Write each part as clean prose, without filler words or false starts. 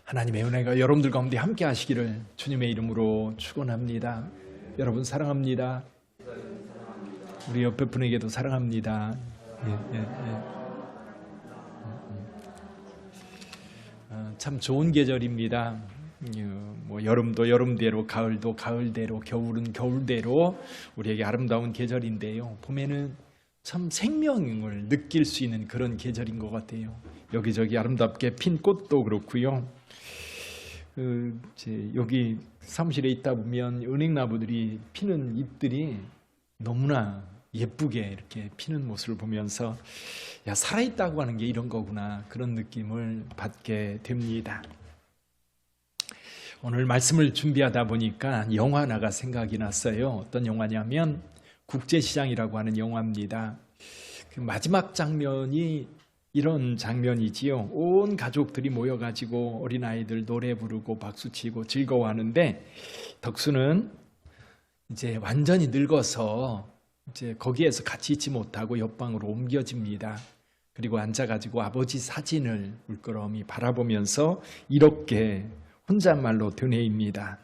하나님의 은혜가 여러분들 가운데 함께 하시기를 주님의 이름으로 축원합니다. 여러분 사랑합니다. 우리 옆에 분에게도 사랑합니다. 참 좋은 계절입니다. 여름도 여름대로, 가을도 가을대로, 겨울은 겨울대로 우리에게 아름다운 계절인데요. 봄에는 참 생명을 느낄 수 있는 그런 계절인 것 같아요. 여기저기 아름답게 핀 꽃도 그렇고요. 여기 사무실에 있다 보면 은행나무들이 피는 잎들이 너무나 예쁘게 이렇게 피는 모습을 보면서 야, 살아있다고 하는 게 이런 거구나, 그런 느낌을 받게 됩니다. 오늘 말씀을 준비하다 보니까 영화 하나가 생각이 났어요. 어떤 영화냐면 국제시장이라고 하는 영화입니다. 그 마지막 장면이 이런 장면이지요. 온 가족들이 모여가지고 어린아이들 노래 부르고 박수치고 즐거워하는데, 덕수는 이제 완전히 늙어서 이제 거기에서 같이 있지 못하고 옆방으로 옮겨집니다. 그리고 앉아가지고 아버지 사진을 물끄러미 바라보면서 이렇게 혼잣말로 되뇌입니다.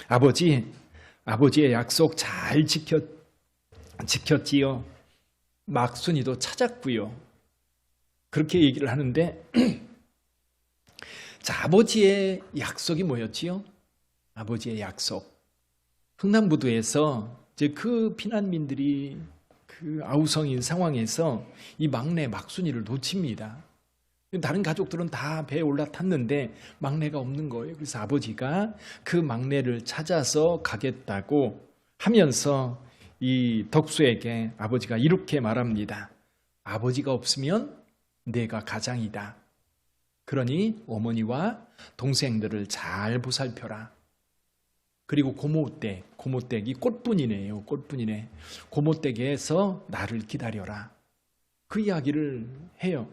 아버지의 약속 잘 지켰지요. 막순이도 찾았고요. 그렇게 얘기를 하는데 자, 아버지의 약속이 뭐였지요? 아버지의 약속. 흥남부두에서 이제 그 피난민들이 그 아우성인 상황에서 이 막내 막순이를 놓칩니다. 다른 가족들은 다 배에 올라탔는데 막내가 없는 거예요. 그래서 아버지가 그 막내를 찾아서 가겠다고 하면서 이 덕수에게 아버지가 이렇게 말합니다. 아버지가 없으면 내가 가장이다. 그러니 어머니와 동생들을 잘 보살펴라. 그리고 고모댁이 꽃분이네요. 꽃분이네. 고모댁에서 나를 기다려라. 그 이야기를 해요.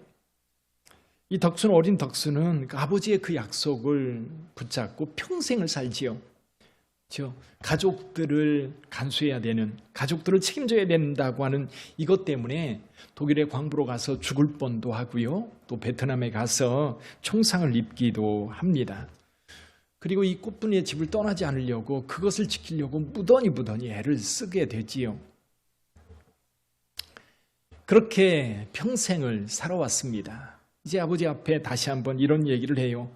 이 덕수는, 어린 덕수는 아버지의 그 약속을 붙잡고 평생을 살지요. 가족들을 간수해야 되는, 가족들을 책임져야 된다고 하는 이것 때문에 독일에 광부로 가서 죽을 뻔도 하고요. 또 베트남에 가서 총상을 입기도 합니다. 그리고 이 꽃분이의 집을 떠나지 않으려고, 그것을 지키려고 무던히 애를 쓰게 되지요. 그렇게 평생을 살아왔습니다. 이제 아버지 앞에 다시 한번 이런 얘기를 해요.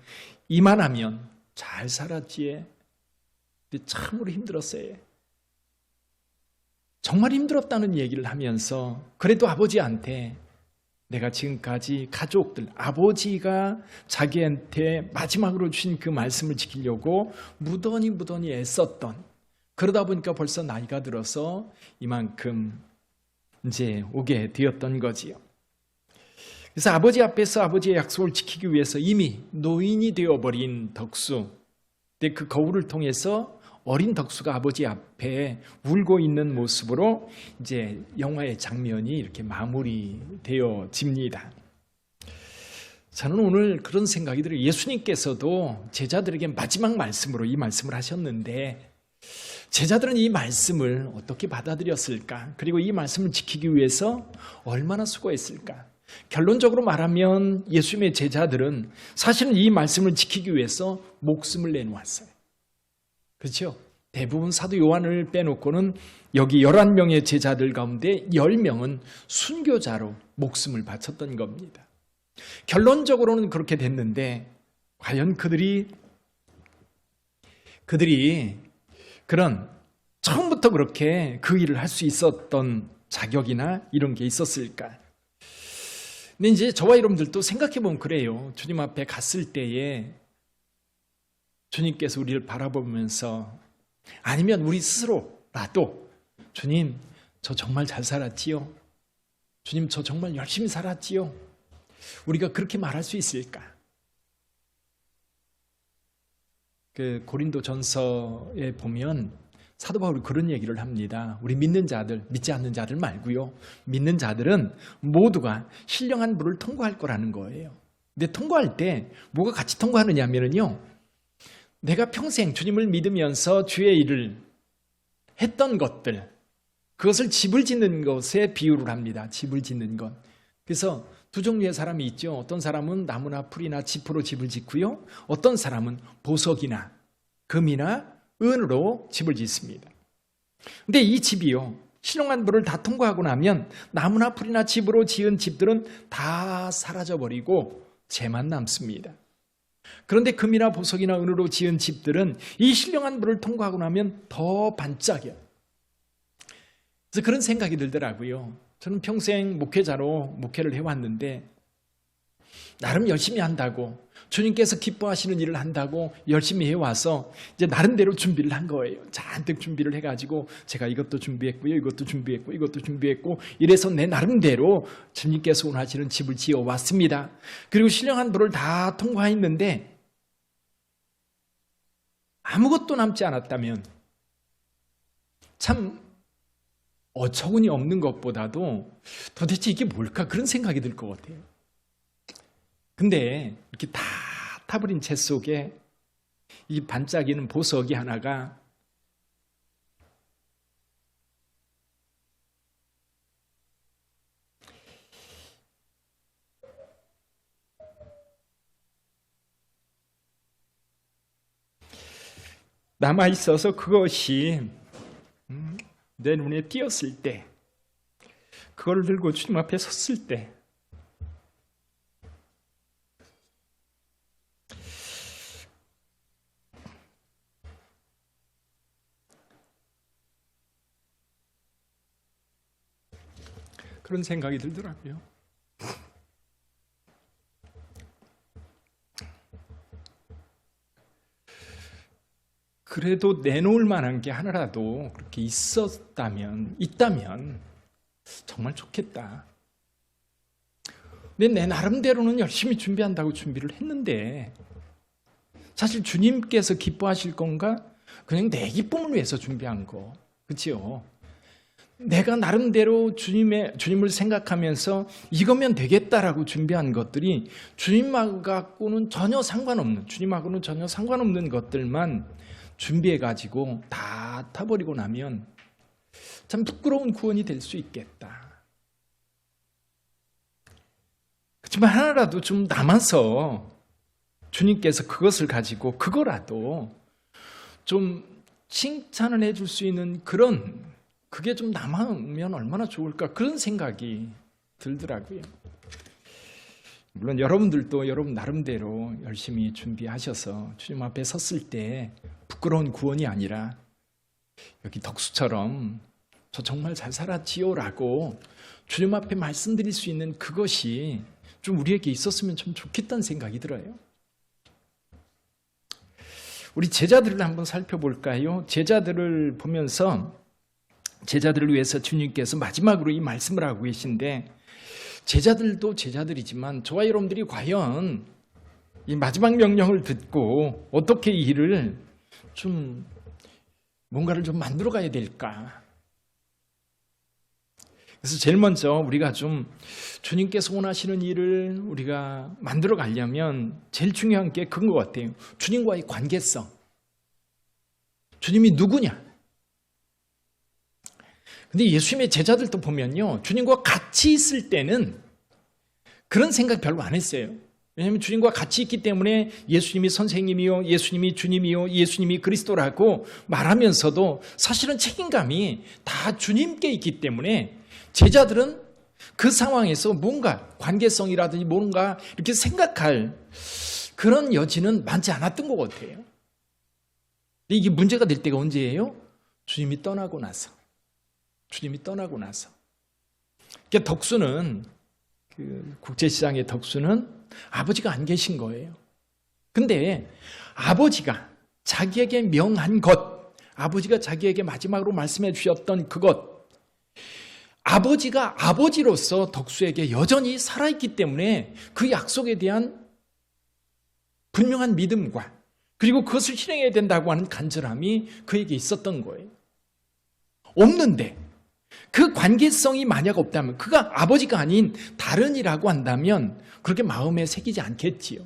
이만하면 잘 살았지에. 참으로 힘들었어요. 정말 힘들었다는 얘기를 하면서 그래도 아버지한테 내가 지금까지 가족들, 아버지가 자기한테 마지막으로 주신 그 말씀을 지키려고 무던히 애썼던, 그러다 보니까 벌써 나이가 들어서 이만큼 이제 오게 되었던 거지요. 그래서 아버지 앞에서 아버지의 약속을 지키기 위해서 이미 노인이 되어버린 덕수, 근데 그 거울을 통해서 어린 덕수가 아버지 앞에 울고 있는 모습으로 이제 영화의 장면이 이렇게 마무리되어집니다. 저는 오늘 그런 생각이 들어요. 예수님께서도 제자들에게 마지막 말씀으로 이 말씀을 하셨는데, 제자들은 이 말씀을 어떻게 받아들였을까? 그리고 이 말씀을 지키기 위해서 얼마나 수고했을까? 결론적으로 말하면 예수님의 제자들은 사실은 이 말씀을 지키기 위해서 목숨을 내놓았어요. 그렇죠? 대부분 사도 요한을 빼놓고는 여기 11명의 제자들 가운데 10명은 순교자로 목숨을 바쳤던 겁니다. 결론적으로는 그렇게 됐는데, 과연 그들이 그런 처음부터 그렇게 그 일을 할 수 있었던 자격이나 이런 게 있었을까? 근데 이제 저와 여러분들도 생각해보면 그래요. 주님 앞에 갔을 때에 주님께서 우리를 바라보면서, 아니면 우리 스스로라도 주님, 저 정말 잘 살았지요? 주님, 저 정말 열심히 살았지요? 우리가 그렇게 말할 수 있을까? 그 고린도 전서에 보면 사도 바울이 그런 얘기를 합니다. 우리 믿는 자들, 믿지 않는 자들 말고요. 믿는 자들은 모두가 신령한 불을 통과할 거라는 거예요. 근데 통과할 때 뭐가 같이 통과하느냐면요, 내가 평생 주님을 믿으면서 주의 일을 했던 것들, 그것을 집을 짓는 것에 비유를 합니다. 집을 짓는 것. 그래서 두 종류의 사람이 있죠. 어떤 사람은 나무나 풀이나 짚으로 집을 짓고요. 어떤 사람은 보석이나 금이나 은으로 집을 짓습니다. 근데 이 집이요, 신령한 불을 다 통과하고 나면 나무나 풀이나 집으로 지은 집들은 다 사라져버리고 재만 남습니다. 그런데 금이나 보석이나 은으로 지은 집들은 이 신령한 불을 통과하고 나면 더 반짝여요. 그래서 그런 생각이 들더라고요. 저는 평생 목회자로 목회를 해왔는데 나름 열심히 한다고, 주님께서 기뻐하시는 일을 한다고 열심히 해와서 이제 나름대로 준비를 한 거예요. 잔뜩 준비를 해가지고 제가 이것도 준비했고요, 이것도 준비했고, 이것도 준비했고, 이래서 내 나름대로 주님께서 원하시는 집을 지어왔습니다. 그리고 신령한 불을 다 통과했는데 아무것도 남지 않았다면 참 어처구니 없는 것보다도 도대체 이게 뭘까, 그런 생각이 들 것 같아요. 근데 이렇게 다 타버린 채 속에 이 반짝이는 보석이 하나가 남아있어서 그것이 내 눈에 띄었을 때, 그걸 들고 주님 앞에 섰을 때 그런 생각이 들더라고요. 그래도 내놓을 만한 게 하나라도 그렇게 있다면 정말 좋겠다. 근데 내 나름대로는 열심히 준비한다고 준비를 했는데 사실 주님께서 기뻐하실 건가? 그냥 내 기쁨을 위해서 준비한 거, 그렇죠? 내가 나름대로 주님을 생각하면서 이거면 되겠다라고 준비한 것들이 주님하고는 전혀 상관없는 것들만 준비해가지고 다 타버리고 나면 참 부끄러운 구원이 될 수 있겠다. 그렇지만 하나라도 좀 남아서 주님께서 그것을 가지고 그거라도 좀 칭찬을 해줄 수 있는 그게 좀 남으면 얼마나 좋을까, 그런 생각이 들더라고요. 물론 여러분들도 여러분 나름대로 열심히 준비하셔서 주님 앞에 섰을 때 부끄러운 구원이 아니라 여기 덕수처럼 저 정말 잘 살았지요라고 주님 앞에 말씀드릴 수 있는 그것이 좀 우리에게 있었으면 좀 좋겠다는 생각이 들어요. 우리 제자들을 한번 살펴볼까요? 제자들을 보면서 제자들을 위해서 주님께서 마지막으로 이 말씀을 하고 계신데, 제자들도 제자들이지만 저와 여러분들이 과연 이 마지막 명령을 듣고 어떻게 이 일을 좀 뭔가를 좀 만들어 가야 될까? 그래서 제일 먼저 우리가 좀 주님께서 원하시는 일을 우리가 만들어 가려면 제일 중요한 게 그건 것 같아요. 주님과의 관계성. 주님이 누구냐? 근데 예수님의 제자들도 보면요, 주님과 같이 있을 때는 그런 생각 별로 안 했어요. 왜냐하면 주님과 같이 있기 때문에 예수님이 선생님이요, 예수님이 주님이요, 예수님이 그리스도라고 말하면서도 사실은 책임감이 다 주님께 있기 때문에 제자들은 그 상황에서 뭔가 관계성이라든지 뭔가 이렇게 생각할 그런 여지는 많지 않았던 것 같아요. 근데 이게 문제가 될 때가 언제예요? 주님이 떠나고 나서. 그러니까 덕수는, 국제시장의 덕수는 아버지가 안 계신 거예요. 근데 아버지가 자기에게 명한 것, 아버지가 자기에게 마지막으로 말씀해 주셨던 그것, 아버지가 아버지로서 덕수에게 여전히 살아있기 때문에 그 약속에 대한 분명한 믿음과 그리고 그것을 실행해야 된다고 하는 간절함이 그에게 있었던 거예요. 없는데 그 관계성이 만약 없다면, 그가 아버지가 아닌 다른이라고 한다면 그렇게 마음에 새기지 않겠지요.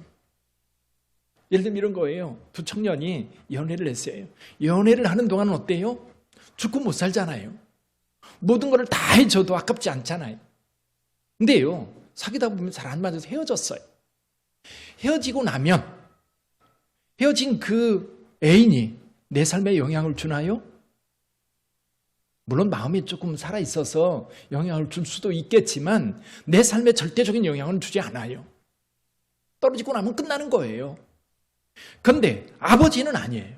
예를 들면 이런 거예요. 두 청년이 연애를 했어요. 연애를 하는 동안은 어때요? 죽고 못 살잖아요. 모든 것을 다 해줘도 아깝지 않잖아요. 근데요, 사귀다 보면 잘 안 맞아서 헤어졌어요. 헤어지고 나면 헤어진 그 애인이 내 삶에 영향을 주나요? 물론 마음이 조금 살아있어서 영향을 줄 수도 있겠지만 내 삶에 절대적인 영향을 주지 않아요. 떨어지고 나면 끝나는 거예요. 그런데 아버지는 아니에요.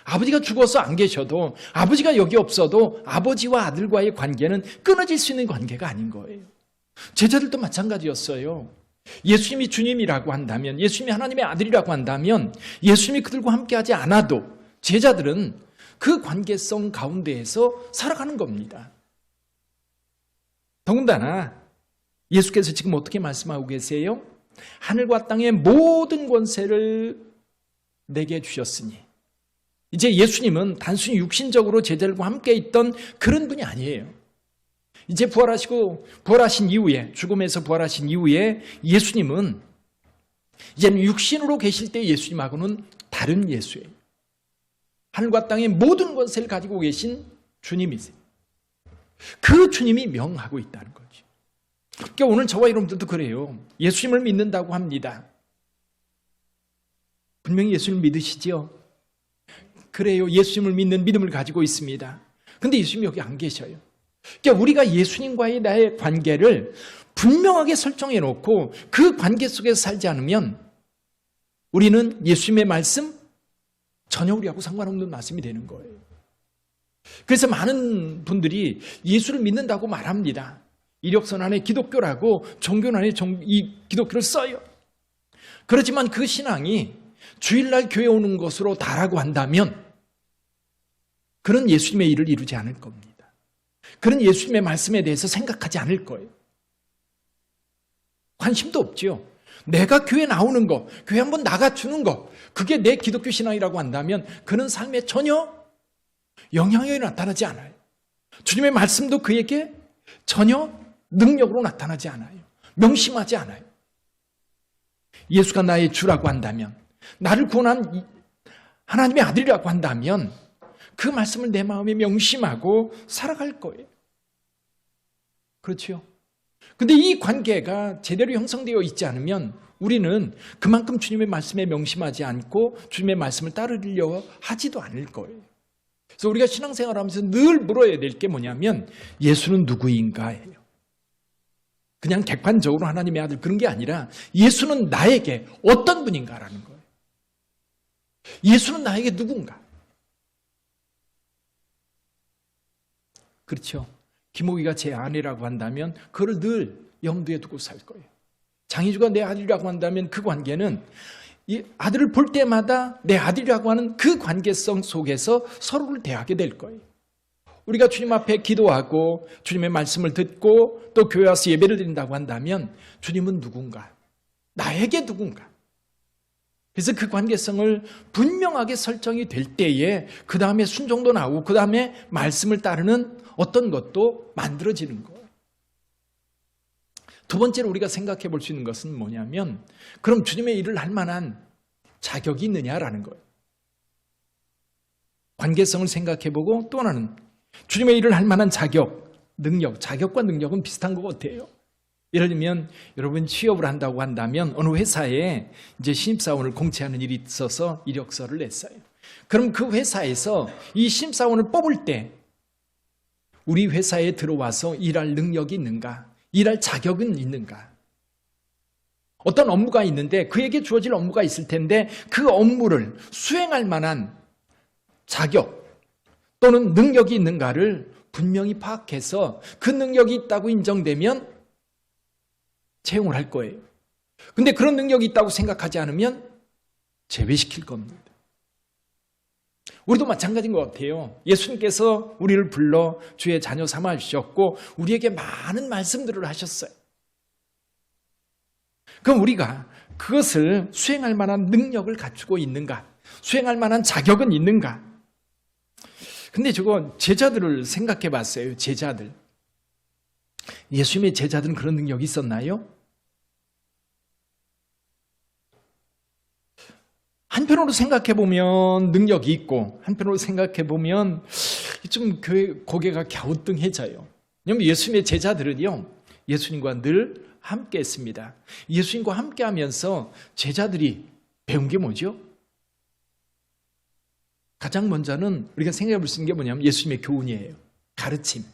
아버지가 죽어서 안 계셔도, 아버지가 여기 없어도 아버지와 아들과의 관계는 끊어질 수 있는 관계가 아닌 거예요. 제자들도 마찬가지였어요. 예수님이 주님이라고 한다면, 예수님이 하나님의 아들이라고 한다면 예수님이 그들과 함께하지 않아도 제자들은 그 관계성 가운데에서 살아가는 겁니다. 더군다나 예수께서 지금 어떻게 말씀하고 계세요? 하늘과 땅의 모든 권세를 내게 주셨으니. 이제 예수님은 단순히 육신적으로 제자들과 함께 있던 그런 분이 아니에요. 이제 부활하신 이후에, 죽음에서 부활하신 이후에 예수님은 이제는 육신으로 계실 때 예수님하고는 다른 예수예요. 하늘과 땅의 모든 권세를 가지고 계신 주님이세요. 그 주님이 명하고 있다는 거죠. 그러니까 오늘 저와 여러분들도 그래요. 예수님을 믿는다고 합니다. 분명히 예수님을 믿으시죠? 그래요. 예수님을 믿는 믿음을 가지고 있습니다. 근데 예수님이 여기 안 계셔요. 그러니까 우리가 예수님과의 나의 관계를 분명하게 설정해 놓고 그 관계 속에서 살지 않으면 우리는 예수님의 말씀 전혀 우리하고 상관없는 말씀이 되는 거예요. 그래서 많은 분들이 예수를 믿는다고 말합니다. 이력서 안에 기독교라고 종교 안에 이 기독교를 써요. 그렇지만 그 신앙이 주일날 교회 오는 것으로 다라고 한다면 그런 예수님의 일을 이루지 않을 겁니다. 그런 예수님의 말씀에 대해서 생각하지 않을 거예요. 관심도 없지요. 내가 교회 나오는 거, 교회 한번 나가주는 거, 그게 내 기독교 신앙이라고 한다면 그는 삶에 전혀 영향이 나타나지 않아요. 주님의 말씀도 그에게 전혀 능력으로 나타나지 않아요. 명심하지 않아요. 예수가 나의 주라고 한다면, 나를 구원한 하나님의 아들이라고 한다면 그 말씀을 내 마음에 명심하고 살아갈 거예요. 그렇죠? 근데 이 관계가 제대로 형성되어 있지 않으면 우리는 그만큼 주님의 말씀에 명심하지 않고 주님의 말씀을 따르려고 하지도 않을 거예요. 그래서 우리가 신앙생활하면서 늘 물어야 될 게 뭐냐면 예수는 누구인가예요. 그냥 객관적으로 하나님의 아들 그런 게 아니라 예수는 나에게 어떤 분인가라는 거예요. 예수는 나에게 누군가. 그렇죠. 김옥이가 제 아내라고 한다면 그걸 늘 염두에 두고 살 거예요. 장희주가 내 아들이라고 한다면 그 관계는 이 아들을 볼 때마다 내 아들이라고 하는 그 관계성 속에서 서로를 대하게 될 거예요. 우리가 주님 앞에 기도하고 주님의 말씀을 듣고 또 교회 와서 예배를 드린다고 한다면 주님은 누군가? 나에게 누군가? 그래서 그 관계성을 분명하게 설정이 될 때에 그 다음에 순종도 나오고 그 다음에 말씀을 따르는 어떤 것도 만들어지는 거예요. 두 번째로 우리가 생각해 볼 수 있는 것은 뭐냐면 그럼 주님의 일을 할 만한 자격이 있느냐라는 거예요. 관계성을 생각해 보고 또 하나는 주님의 일을 할 만한 자격, 능력, 자격과 능력은 비슷한 것 같아요. 예를 들면 여러분 취업을 한다고 한다면 어느 회사에 이제 신입사원을 공채하는 일이 있어서 이력서를 냈어요. 그럼 그 회사에서 이 신입사원을 뽑을 때 우리 회사에 들어와서 일할 능력이 있는가? 일할 자격은 있는가? 어떤 업무가 있는데 그에게 주어질 업무가 있을 텐데 그 업무를 수행할 만한 자격 또는 능력이 있는가를 분명히 파악해서 그 능력이 있다고 인정되면 채용을 할 거예요. 근데 그런 능력이 있다고 생각하지 않으면 제외시킬 겁니다. 우리도 마찬가지인 것 같아요. 예수님께서 우리를 불러 주의 자녀 삼아 주셨고 우리에게 많은 말씀들을 하셨어요. 그럼 우리가 그것을 수행할 만한 능력을 갖추고 있는가? 수행할 만한 자격은 있는가? 근데 저거 제자들을 생각해 봤어요. 제자들. 예수님의 제자들은 그런 능력이 있었나요? 한편으로 생각해 보면 능력이 있고 한편으로 생각해 보면 좀 고개가 갸우뚱해져요. 왜냐하면 예수님의 제자들은요, 예수님과 늘 함께 했습니다. 예수님과 함께 하면서 제자들이 배운 게 뭐죠? 가장 먼저는 우리가 생각해 볼 수 있는 게 뭐냐면 예수님의 교훈이에요. 가르침.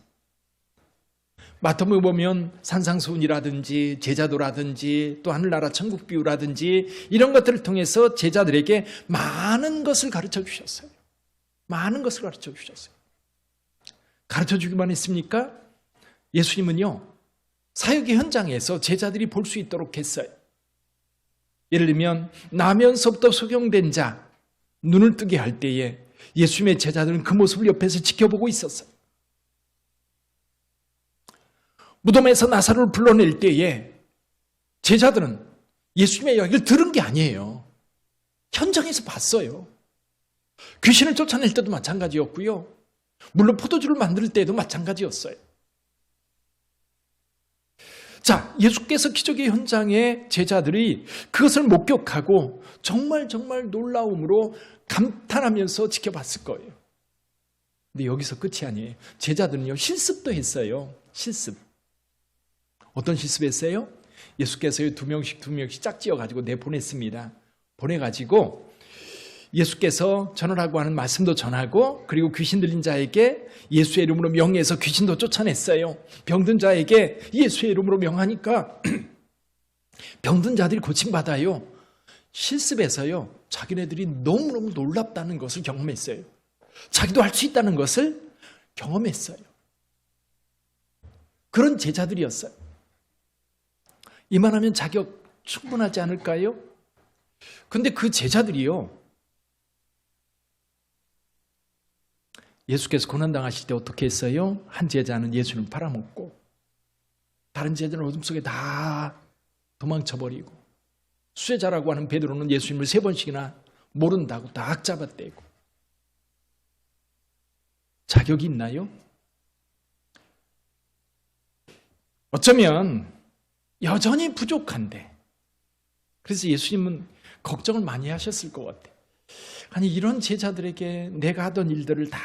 마태복음 보면 산상수훈이라든지 제자도라든지 또 하늘나라 천국 비유라든지 이런 것들을 통해서 제자들에게 많은 것을 가르쳐 주셨어요. 많은 것을 가르쳐 주셨어요. 가르쳐 주기만 했습니까? 예수님은요, 사역의 현장에서 제자들이 볼 수 있도록 했어요. 예를 들면 나면서부터 소경된 자 눈을 뜨게 할 때에 예수님의 제자들은 그 모습을 옆에서 지켜보고 있었어요. 무덤에서 나사로를 불러낼 때에 제자들은 예수님의 이야기를 들은 게 아니에요. 현장에서 봤어요. 귀신을 쫓아낼 때도 마찬가지였고요. 물론 포도주를 만들 때도 마찬가지였어요. 자, 예수께서 기적의 현장에 제자들이 그것을 목격하고 정말 놀라움으로 감탄하면서 지켜봤을 거예요. 근데 여기서 끝이 아니에요. 제자들은요, 실습도 했어요. 실습. 어떤 실습했어요? 예수께서 두 명씩 짝지어가지고 내보냈습니다. 보내가지고 예수께서 전하라고 하는 말씀도 전하고 그리고 귀신 들린 자에게 예수의 이름으로 명해서 귀신도 쫓아냈어요. 병든 자에게 예수의 이름으로 명하니까 병든 자들이 고침받아요. 실습에서요, 자기네들이 너무너무 놀랍다는 것을 경험했어요. 자기도 할 수 있다는 것을 경험했어요. 그런 제자들이었어요. 이만하면 자격 충분하지 않을까요? 근데 그 제자들이요, 예수께서 고난당하실 때 어떻게 했어요? 한 제자는 예수를 팔아먹고 다른 제자는 어둠 속에 다 도망쳐버리고 수혜자라고 하는 베드로는 예수님을 3번씩이나 모른다고 딱 잡아떼고. 자격이 있나요? 어쩌면 여전히 부족한데, 그래서 예수님은 걱정을 많이 하셨을 것 같아요. 아니, 이런 제자들에게 내가 하던 일들을 다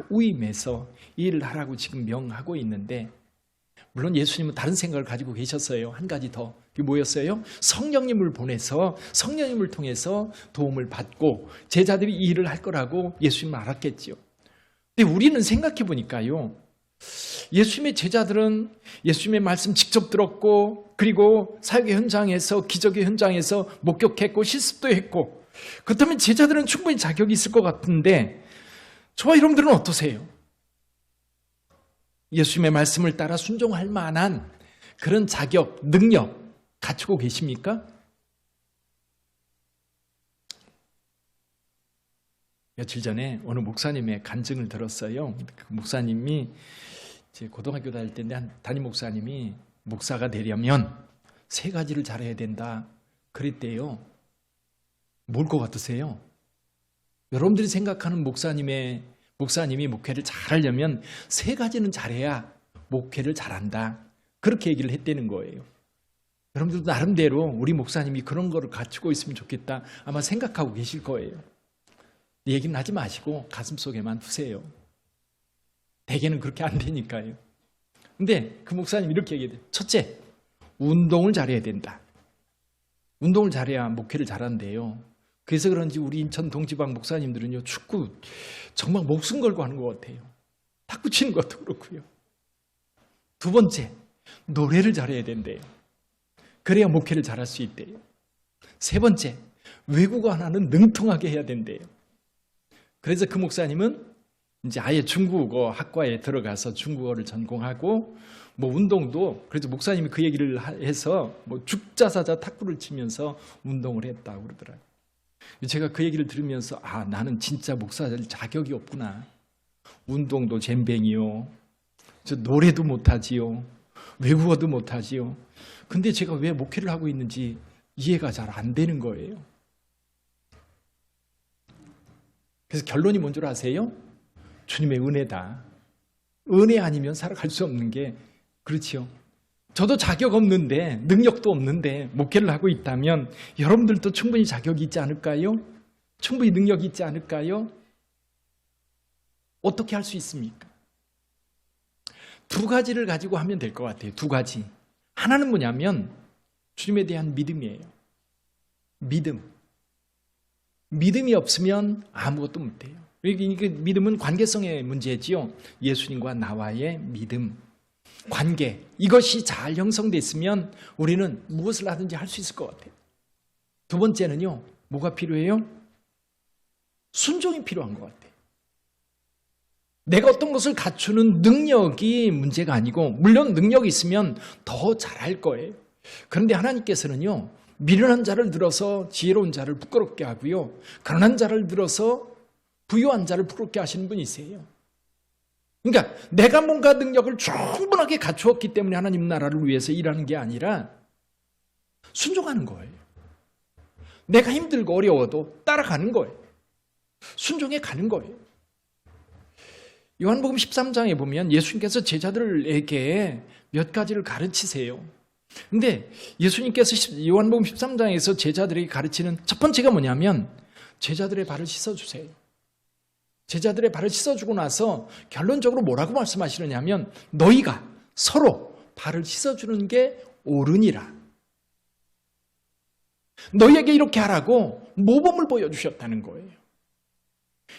위임해서 이 일을 하라고 지금 명하고 있는데, 물론 예수님은 다른 생각을 가지고 계셨어요. 한 가지 더. 그게 뭐였어요? 성령님을 보내서 성령님을 통해서 도움을 받고 제자들이 이 일을 할 거라고 예수님은 알았겠지요. 근데 우리는 생각해 보니까요, 예수님의 제자들은 예수님의 말씀 직접 들었고 그리고 사역의 현장에서 기적의 현장에서 목격했고 실습도 했고, 그렇다면 제자들은 충분히 자격이 있을 것 같은데 저와 여러분들은 어떠세요? 예수님의 말씀을 따라 순종할 만한 그런 자격, 능력 갖추고 계십니까? 며칠 전에 어느 목사님의 간증을 들었어요. 그 목사님이 제 고등학교 다닐 때인데 한 담임 목사님이 목사가 되려면 3가지를 잘해야 된다 그랬대요. 뭘 것 같으세요? 여러분들이 생각하는 목사님이 목회를 잘하려면 3가지는 잘해야 목회를 잘한다, 그렇게 얘기를 했다는 거예요. 여러분들도 나름대로 우리 목사님이 그런 거를 갖추고 있으면 좋겠다 아마 생각하고 계실 거예요. 얘기는 하지 마시고 가슴속에만 두세요. 대개는 그렇게 안 되니까요. 근데 그 목사님 이렇게 얘기해요. 첫째, 운동을 잘해야 된다. 운동을 잘해야 목회를 잘한대요. 그래서 그런지 우리 인천 동지방 목사님들은요, 축구 정말 목숨 걸고 하는 것 같아요. 탁구 치는 것도 그렇고요. 2번째, 노래를 잘해야 된대요. 그래야 목회를 잘할 수 있대요. 3번째, 외국어 하나는 능통하게 해야 된대요. 그래서 그 목사님은 이제 아예 중국어 학과에 들어가서 중국어를 전공하고 뭐 운동도, 그래서 목사님이 그 얘기를 해서 뭐 죽자사자 탁구를 치면서 운동을 했다고 그러더라고요. 제가 그 얘기를 들으면서 나는 진짜 목사 될 자격이 없구나. 운동도 젬뱅이요, 저 노래도 못하지요, 외국어도 못하지요. 근데 제가 왜 목회를 하고 있는지 이해가 잘 안 되는 거예요. 그래서 결론이 뭔 줄 아세요? 주님의 은혜다. 은혜 아니면 살아갈 수 없는 게, 그렇지요. 저도 자격 없는데, 능력도 없는데 목회를 하고 있다면 여러분들도 충분히 자격이 있지 않을까요? 충분히 능력이 있지 않을까요? 어떻게 할 수 있습니까? 2가지를 가지고 하면 될 것 같아요. 2가지. 하나는 뭐냐면 주님에 대한 믿음이에요. 믿음이 없으면 아무것도 못해요. 믿음은 관계성의 문제지요. 예수님과 나와의 믿음, 관계, 이것이 잘 형성됐으면 우리는 무엇을 하든지 할 수 있을 것 같아요. 두 번째는요, 뭐가 필요해요? 순종이 필요한 것 같아요. 내가 어떤 것을 갖추는 능력이 문제가 아니고, 물론 능력이 있으면 더 잘할 거예요. 그런데 하나님께서는요, 미련한 자를 들어서 지혜로운 자를 부끄럽게 하고요, 가난한 자를 들어서 부유한 자를 부끄럽게 하시는 분이세요. 그러니까 내가 뭔가 능력을 충분하게 갖추었기 때문에 하나님 나라를 위해서 일하는 게 아니라 순종하는 거예요. 내가 힘들고 어려워도 따라가는 거예요. 순종해 가는 거예요. 요한복음 13장에 보면 예수님께서 제자들에게 몇 가지를 가르치세요. 근데 예수님께서 요한복음 13장에서 제자들에게 가르치는 첫 번째가 뭐냐면 제자들의 발을 씻어주세요. 제자들의 발을 씻어주고 나서 결론적으로 뭐라고 말씀하시느냐면 너희가 서로 발을 씻어주는 게 옳으니라. 너희에게 이렇게 하라고 모범을 보여주셨다는 거예요.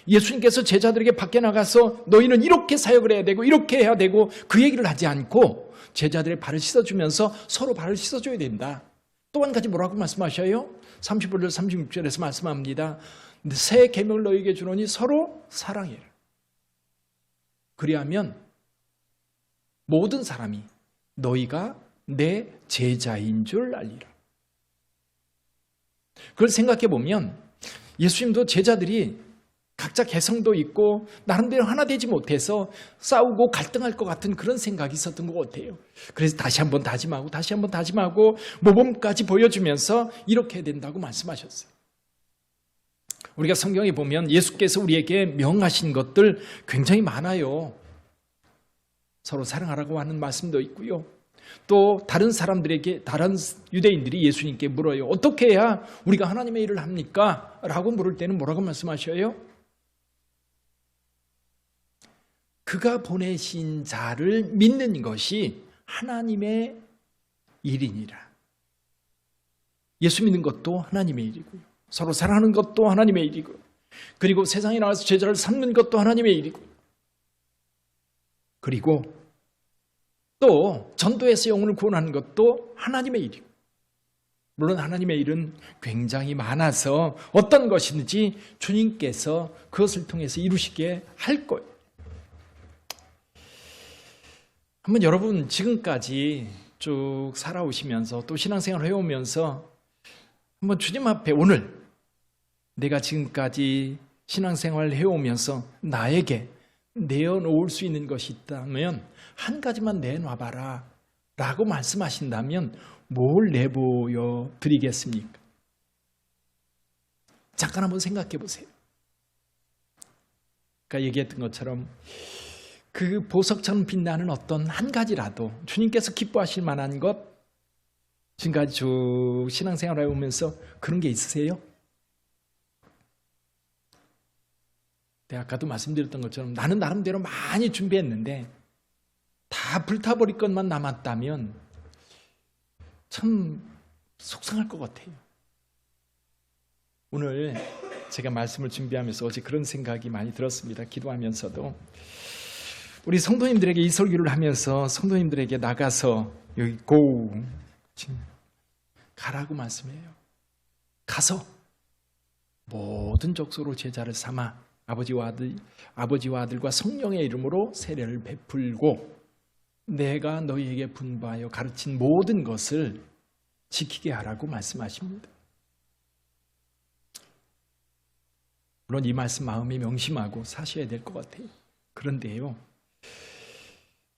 예수님께서 제자들에게 밖에 나가서 너희는 이렇게 사역을 해야 되고 이렇게 해야 되고 그 얘기를 하지 않고 제자들의 발을 씻어주면서 서로 발을 씻어줘야 된다. 또 한 가지 뭐라고 말씀하셔요? 35절 36절에서 말씀합니다. 새 계명을 너희에게 주노니 서로 사랑해라. 그리하면 모든 사람이 너희가 내 제자인 줄 알리라. 그걸 생각해 보면 예수님도 제자들이 각자 개성도 있고 나름대로 하나 되지 못해서 싸우고 갈등할 것 같은 그런 생각이 있었던 것 같아요. 그래서 다시 한번 다짐하고 모범까지 보여주면서 이렇게 해야 된다고 말씀하셨어요. 우리가 성경에 보면 예수께서 우리에게 명하신 것들 굉장히 많아요. 서로 사랑하라고 하는 말씀도 있고요. 또 다른 사람들에게, 다른 유대인들이 예수님께 물어요. 어떻게 해야 우리가 하나님의 일을 합니까? 라고 물을 때는 뭐라고 말씀하셔요? 그가 보내신 자를 믿는 것이 하나님의 일이니라. 예수 믿는 것도 하나님의 일이고요. 서로 사랑하는 것도 하나님의 일이고, 그리고 세상에 나와서 제자를 삼는 것도 하나님의 일이고, 그리고 또 전도해서 영혼을 구원하는 것도 하나님의 일이고, 물론 하나님의 일은 굉장히 많아서 어떤 것인지 주님께서 그것을 통해서 이루시게 할 거예요. 한번 여러분 지금까지 쭉 살아오시면서 또 신앙생활을 해오면서 한번 주님 앞에 오늘 내가 지금까지 신앙생활을 해오면서 나에게 내어놓을 수 있는 것이 있다면 한 가지만 내놔봐라 라고 말씀하신다면 뭘 내보여 드리겠습니까? 잠깐 한번 생각해 보세요. 아까 얘기했던 것처럼 그 보석처럼 빛나는 어떤 한 가지라도 주님께서 기뻐하실 만한 것, 지금까지 쭉 신앙생활을 해오면서 그런 게 있으세요? 네, 아까도 말씀드렸던 것처럼 나는 나름대로 많이 준비했는데 다 불타버릴 것만 남았다면 참 속상할 것 같아요. 오늘 제가 말씀을 준비하면서 어제 그런 생각이 많이 들었습니다. 기도하면서도 우리 성도님들에게 이 설교를 하면서 성도님들에게 나가서 여기 가라고 말씀해요. 가서 모든 족속으로 제자를 삼아 아버지와 아들과 성령의 이름으로 세례를 베풀고 내가 너희에게 분부하여 가르친 모든 것을 지키게 하라고 말씀하십니다. 물론 이 말씀 마음에 명심하고 사셔야 될 것 같아요. 그런데요,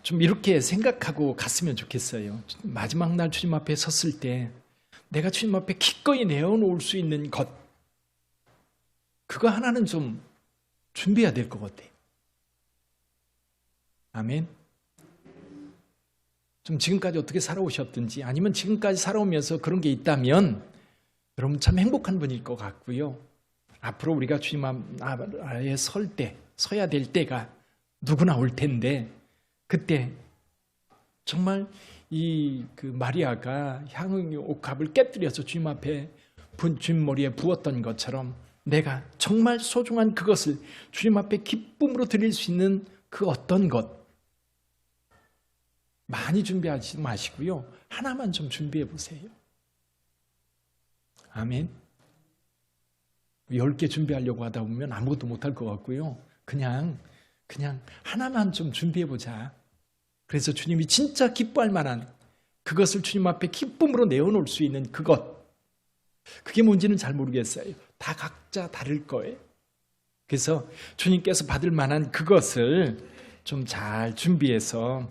좀 이렇게 생각하고 갔으면 좋겠어요. 마지막 날 주님 앞에 섰을 때 내가 주님 앞에 기꺼이 내어놓을 수 있는 것, 그거 하나는 좀 준비해야 될 것 같아요. 아멘. 좀 지금까지 어떻게 살아오셨든지 아니면 지금까지 살아오면서 그런 게 있다면 여러분 참 행복한 분일 것 같고요. 앞으로 우리가 주님 앞에 서야 될 때가 누구나 올 텐데 그때 정말 그 마리아가 향유 옥합을 깨뜨려서 주님 앞에 주님 머리에 부었던 것처럼 내가 정말 소중한 그것을 주님 앞에 기쁨으로 드릴 수 있는 그 어떤 것 많이 준비하지 마시고요. 하나만 좀 준비해 보세요. 아멘. 10개 준비하려고 하다 보면 아무것도 못할 것 같고요. 그냥 하나만 좀 준비해 보자. 그래서 주님이 진짜 기뻐할 만한 그것을 주님 앞에 기쁨으로 내어놓을 수 있는 그것. 그게 뭔지는 잘 모르겠어요. 다 각자 다를 거예요. 그래서 주님께서 받을 만한 그것을 좀 잘 준비해서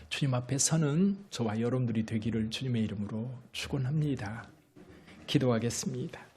주님 앞에 서는 저와 여러분들이 되기를 주님의 이름으로 축원합니다. 기도하겠습니다.